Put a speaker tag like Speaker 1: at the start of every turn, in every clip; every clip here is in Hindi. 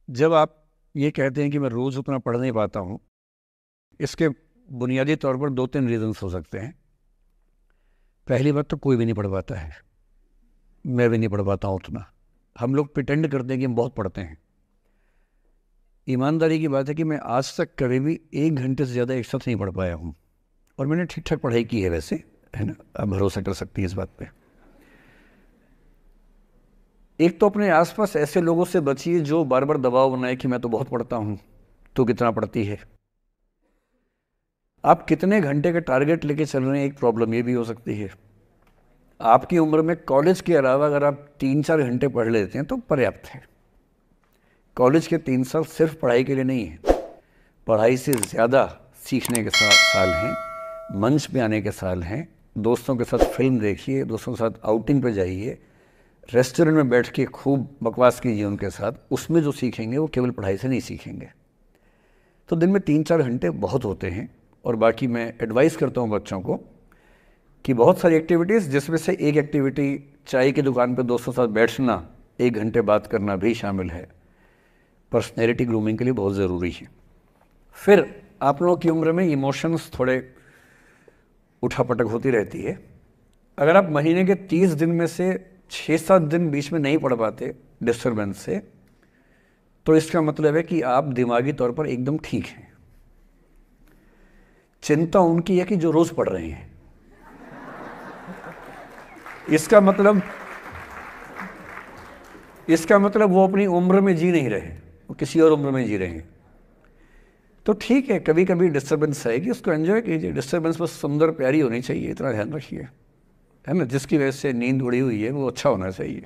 Speaker 1: जब आप ये कहते हैं कि मैं रोज़ उतना पढ़ नहीं पाता हूँ, इसके बुनियादी तौर पर 2-3 रीज़न्स हो सकते हैं। पहली बात तो कोई भी नहीं पढ़ पाता है, मैं भी नहीं पढ़ पाता हूँ उतना। हम लोग प्रिटेंड करते हैं कि हम बहुत पढ़ते हैं। ईमानदारी की बात है कि मैं आज तक कभी भी 1 घंटे से ज़्यादा एक साथ नहीं पढ़ पाया हूँ, और मैंने ठीक-ठाक पढ़ाई की है वैसे, है ना? आप भरोसा कर सकती हैं इस बात पे। एक तो अपने आस-पास ऐसे लोगों से बचिए जो बार-बार दबाव बनाए कि मैं तो बहुत पढ़ता हूँ, तू कितना पढ़ती है? आप कितने घंटे का टारगेट लेके चल रहे हैं, एक प्रॉब्लम ये भी हो सकती है। आपकी उम्र में कॉलेज के अलावा अगर आप 3-4 घंटे पढ़ लेते हैं तो पर्याप्त है। कॉलेज के 3 साल सिर्फ पढ़ाई के लिए नहीं है, पढ़ाई से ज़्यादा सीखने के साल हैं, मंच पे आने के साल हैं। दोस्तों के साथ फिल्म देखिए, दोस्तों के साथ आउटिंग पे जाइए, रेस्टोरेंट में बैठ के खूब बकवास कीजिए उनके साथ। उसमें जो सीखेंगे वो केवल पढ़ाई से नहीं सीखेंगे। तो दिन में 3-4 घंटे बहुत होते हैं। और बाकी मैं एडवाइस करता हूँ बच्चों को कि बहुत सारी एक्टिविटीज़, जिसमें से एक एक्टिविटी चाय की दुकान पे दोस्तों के साथ बैठना, 1 घंटे बात करना भी शामिल है। पर्सनैलिटी ग्रूमिंग के लिए बहुत ज़रूरी है। फिर आप लोगों की उम्र में इमोशंस थोड़े उठापटक होती रहती है। अगर आप महीने के 30 दिन में से 6-7 दिन बीच में नहीं पढ़ पाते डिस्टर्बेंस से, तो इसका मतलब है कि आप दिमागी तौर पर एकदम ठीक हैं। चिंता उनकी है कि जो रोज़ पढ़ रहे हैं। इसका मतलब वो अपनी उम्र में जी नहीं रहे, वो किसी और उम्र में जी रहे हैं। तो ठीक है, कभी कभी डिस्टर्बेंस आएगी, उसको एंजॉय कीजिए। डिस्टर्बेंस बस सुंदर प्यारी होनी चाहिए, इतना ध्यान रखिए, है ना? जिसकी वजह से नींद उड़ी हुई है वो अच्छा होना चाहिए,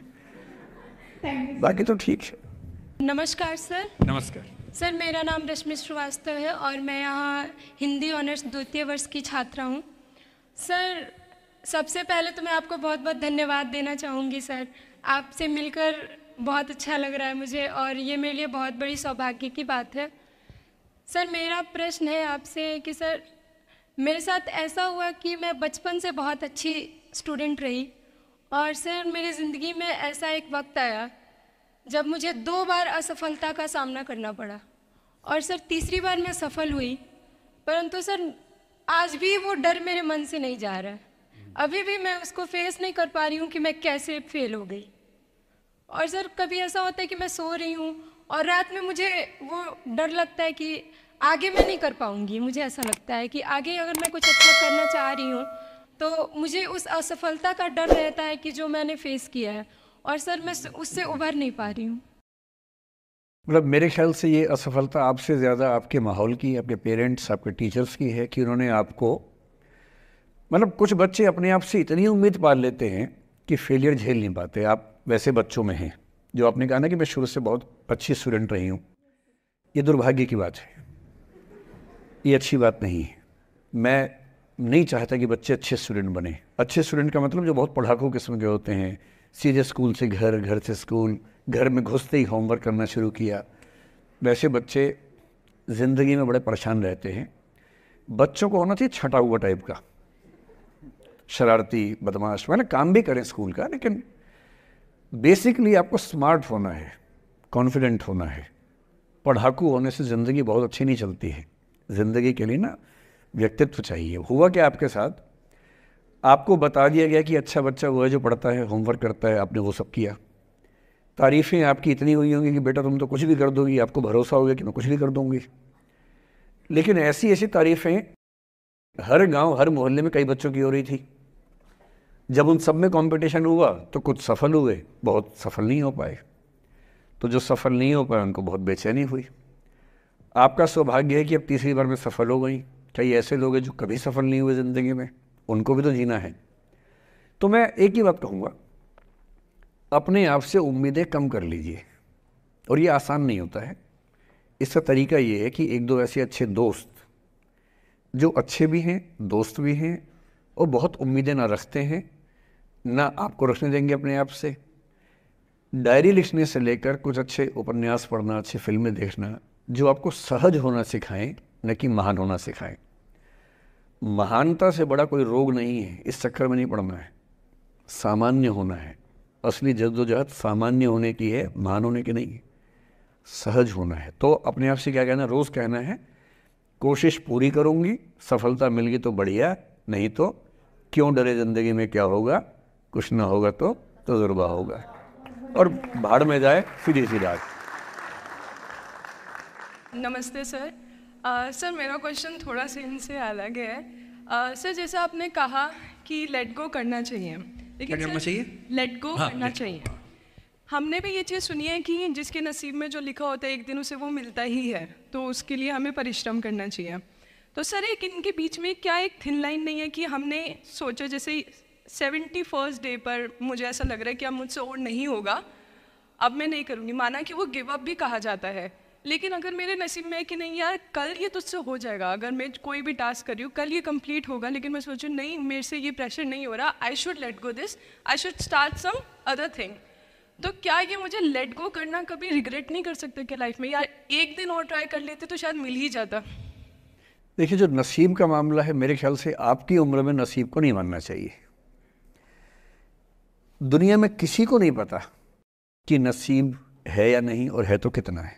Speaker 1: बाकी तो ठीक है।
Speaker 2: नमस्कार सर।
Speaker 1: नमस्कार।
Speaker 2: सर, मेरा नाम रश्मि श्रीवास्तव है और मैं यहाँ हिंदी ऑनर्स द्वितीय वर्ष की छात्रा हूँ। सर, सबसे पहले तो मैं आपको बहुत बहुत धन्यवाद देना चाहूँगी सर। आपसे मिलकर बहुत अच्छा लग रहा है मुझे और ये मेरे लिए बहुत बड़ी सौभाग्य की बात है। सर, मेरा प्रश्न है आपसे कि सर, मेरे साथ ऐसा हुआ कि मैं बचपन से बहुत अच्छी स्टूडेंट रही और सर मेरी ज़िंदगी में ऐसा एक वक्त आया जब मुझे 2 बार असफलता का सामना करना पड़ा और सर तीसरी बार मैं सफल हुई, परंतु सर आज भी वो डर मेरे मन से नहीं जा रहा है। अभी भी मैं उसको फेस नहीं कर पा रही हूँ कि मैं कैसे फेल हो गई। और सर कभी ऐसा होता है कि मैं सो रही हूँ और रात में मुझे वो डर लगता है कि आगे मैं नहीं कर पाऊँगी। मुझे ऐसा लगता है कि आगे अगर मैं कुछ अच्छा करना चाह रही हूँ तो मुझे उस असफलता का डर रहता है कि जो मैंने फेस किया है, और सर मैं उससे उभर नहीं पा रही हूँ।
Speaker 1: मतलब मेरे ख्याल से ये असफलता आपसे ज़्यादा आपके माहौल की, आपके पेरेंट्स, आपके टीचर्स की है कि उन्होंने आपको, मतलब कुछ बच्चे अपने आप से इतनी उम्मीद पाल लेते हैं कि फेलियर झेल नहीं पाते। आप वैसे बच्चों में हैं। जो आपने कहा ना कि मैं शुरू से बहुत अच्छी स्टूडेंट रही हूँ, ये दुर्भाग्य की बात है, ये अच्छी बात नहीं है। मैं नहीं चाहता कि बच्चे अच्छे स्टूडेंट बने। अच्छे स्टूडेंट का मतलब जो बहुत पढ़ाकू किस्म के होते हैं, सीधे स्कूल से घर, घर से स्कूल, घर में घुसते ही होमवर्क करना शुरू किया, वैसे बच्चे ज़िंदगी में बड़े परेशान रहते हैं। बच्चों को होना चाहिए छटा हुआ टाइप का, शरारती, बदमाश, मतलब काम भी करें स्कूल का, लेकिन बेसिकली आपको स्मार्ट होना है, कॉन्फिडेंट होना है। पढ़ाकू होने से ज़िंदगी बहुत अच्छी नहीं चलती है। ज़िंदगी के लिए ना व्यक्तित्व चाहिए। हुआ क्या आपके साथ? आपको बता दिया गया कि अच्छा बच्चा वो है जो पढ़ता है, होमवर्क करता है, आपने वो सब किया। तारीफ़ें आपकी इतनी हुई होंगी कि बेटा तुम तो कुछ भी कर दोगी, आपको भरोसा हो गया कि मैं कुछ भी कर दूंगी। लेकिन ऐसी ऐसी तारीफ़ें हर गांव, हर मोहल्ले में कई बच्चों की हो रही थी। जब उन सब में कंपटीशन हुआ तो कुछ सफल हुए, बहुत सफल नहीं हो पाए। तो जो सफल नहीं हो पाए उनको बहुत बेचैनी हुई। आपका सौभाग्य है कि अब तीसरी बार में सफल हो गई। कई ऐसे लोग हैं जो कभी सफल नहीं हुए ज़िंदगी में, उनको भी तो जीना है। तो मैं एक ही बात कहूँगा, अपने आप से उम्मीदें कम कर लीजिए। और ये आसान नहीं होता है। इसका तरीका ये है कि 1-2 ऐसे अच्छे दोस्त जो अच्छे भी हैं, दोस्त भी हैं, और बहुत उम्मीदें ना रखते हैं, ना आपको रखने देंगे अपने आप से। डायरी लिखने से लेकर कुछ अच्छे उपन्यास पढ़ना, अच्छी फिल्में देखना, जो आपको सहज होना सिखाएं, न कि महान होना सिखाएं। महानता से बड़ा कोई रोग नहीं है, इस चक्कर में नहीं पड़ना है। सामान्य होना है। असली जद्दोजहद सामान्य होने की है, महान होने की नहीं है। सहज होना है। तो अपने आप से क्या कहना, रोज़ कहना है कोशिश पूरी करूँगी, सफलता मिल गई तो बढ़िया, नहीं तो क्यों डरे ज़िंदगी में क्या होगा, कुछ ना होगा तो तजुर्बा होगा, और भाड़ में जाए सीधी सी रात।
Speaker 3: नमस्ते सर। सर मेरा क्वेश्चन थोड़ा सा इनसे अलग है। सर जैसे आपने कहा कि लेट गो करना चाहिए, लेकिन
Speaker 1: क्या करना चाहिए?
Speaker 3: लेट गो
Speaker 1: हाँ,
Speaker 3: करना चाहिए। हमने भी ये चीज़ सुनी है कि जिसके नसीब में जो लिखा होता है एक दिन उसे वो मिलता ही है, तो उसके लिए हमें परिश्रम करना चाहिए। तो सर एक इनके बीच में क्या एक थिन लाइन नहीं है कि हमने सोचा जैसे 71st डे पर मुझे ऐसा लग रहा है कि अब मुझसे और नहीं होगा, अब मैं नहीं करूँगी, माना कि वो गिव अप भी कहा जाता है, लेकिन अगर मेरे नसीब में है कि नहीं यार कल ये तुझसे हो जाएगा, अगर मैं कोई भी टास्क कर रही हूँ कल ये कंप्लीट होगा, लेकिन मैं सोचूँ नहीं मेरे से ये प्रेशर नहीं हो रहा, I should let go this, I should start some other thing, तो क्या ये मुझे लेट गो करना कभी रिग्रेट नहीं कर सकते क्या लाइफ में, यार एक दिन और ट्राई कर लेते तो शायद मिल ही जाता?
Speaker 1: देखिए, जो नसीब का मामला है, मेरे ख्याल से आपकी उम्र में नसीब को नहीं मानना चाहिए। दुनिया में किसी को नहीं पता कि नसीब है या नहीं, और है तो कितना है।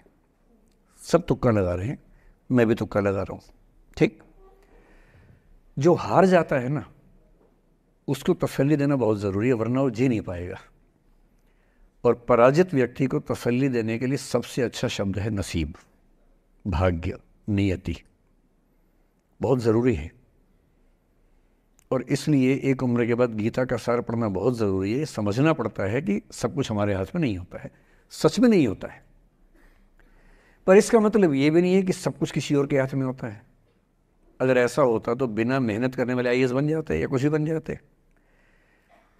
Speaker 1: सब तुक्का लगा रहे हैं, मैं भी तुक्का लगा रहा हूँ, ठीक। जो हार जाता है ना, उसको तसल्ली देना बहुत ज़रूरी है, वरना वो जी नहीं पाएगा। और पराजित व्यक्ति को तसल्ली देने के लिए सबसे अच्छा शब्द है नसीब, भाग्य, नियति, बहुत ज़रूरी है। और इसलिए एक उम्र के बाद गीता का सार पढ़ना बहुत ज़रूरी है। समझना पड़ता है कि सब कुछ हमारे हाथ में नहीं होता है, सच में नहीं होता है, पर इसका मतलब ये भी नहीं है कि सब कुछ किसी और के हाथ में होता है। अगर ऐसा होता तो बिना मेहनत करने वाले आईएएस बन जाते या कुछ भी बन जाते।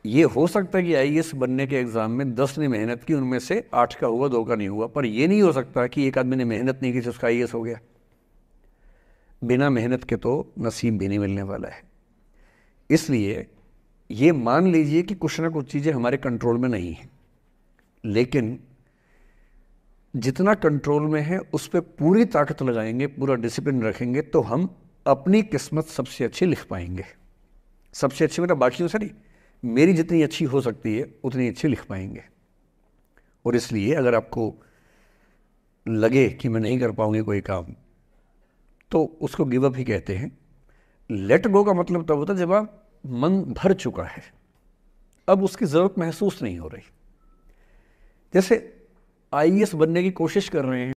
Speaker 1: ये हो सकता है कि आईएएस बनने के एग्ज़ाम में 10 ने मेहनत की, उनमें से 8 का हुआ, 2 का नहीं हुआ, पर यह नहीं हो सकता कि एक आदमी ने मेहनत नहीं की तो उसका आईएएस हो गया। बिना मेहनत के तो नसीब भी नहीं मिलने वाला है। इसलिए ये मान लीजिए कि कुछ ना कुछ चीज़ें हमारे कंट्रोल में नहीं हैं, लेकिन जितना कंट्रोल में है उस पर पूरी ताकत लगाएंगे, पूरा डिसिप्लिन रखेंगे, तो हम अपनी किस्मत सबसे अच्छी लिख पाएंगे। सबसे अच्छी मतलब बाकियों से नहीं, मेरी जितनी अच्छी हो सकती है उतनी अच्छी लिख पाएंगे। और इसलिए अगर आपको लगे कि मैं नहीं कर पाऊंगी कोई काम, तो उसको गिव अप ही कहते हैं। लेट गो का मतलब तब होता है जब आप मन भर चुका है, अब उसकी ज़रूरत महसूस नहीं हो रही। जैसे आईएएस बनने की कोशिश कर रहे हैं,